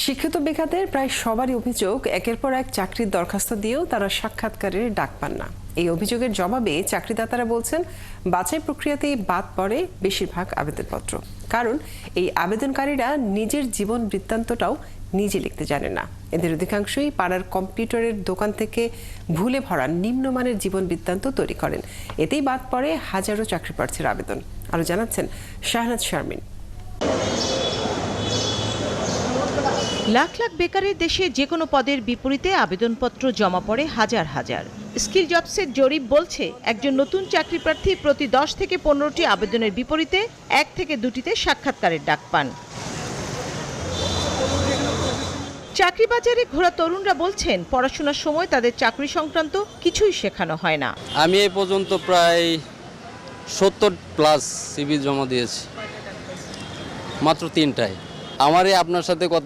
শিক্ষিত বেকারদের প্রায় সবারই অভিযোগ একের পর এক চাকরির দরখাস্ত দিয়েও তারা সাক্ষাৎকারের ডাক পান না। এই অভিযোগের জবাবে চাকরিদাতারা বলছেন বাছাই প্রক্রিয়াতেই বাদ পড়ে বেশিরভাগ আবেদনপত্র। কারণ এই আবেদনকারীরা নিজের জীবন বৃত্তান্তটাও নিজে লিখতে জানে না। এদের অধিকাংশই পাড়ার কম্পিউটারের দোকান থেকে ভুলে ভরা নিম্নমানের জীবন বৃত্তান্ত তৈরি করেন। এতেই বাদ পড়ে হাজারো চাকরি প্রার্থীর আবেদন। আরো জানাচ্ছেন শাহনাজ শারমিন। লাখ লাখ বেকারের দেশে যে কোনো পদের বিপরীতে আবেদনপত্র জমা পড়ে হাজার হাজার। স্কিল জবসের জরিপ বলছে একজন নতুন চাকরি প্রার্থী প্রতি 10 থেকে 15টি আবেদনের বিপরীতে 1 থেকে 2টিতে সাক্ষাৎকারের ডাক পান। চাকরি বাজারে ঘোরা তরুণরা বলছেন পড়াশোনার সময় তাদের চাকরি সংক্রান্ত কিছুই শেখানো হয় না। আমি এই পর্যন্ত প্রায় 70+ সিভি জমা দিয়েছি, মাত্র 3টায়। আমারই আপনার সাথে কথা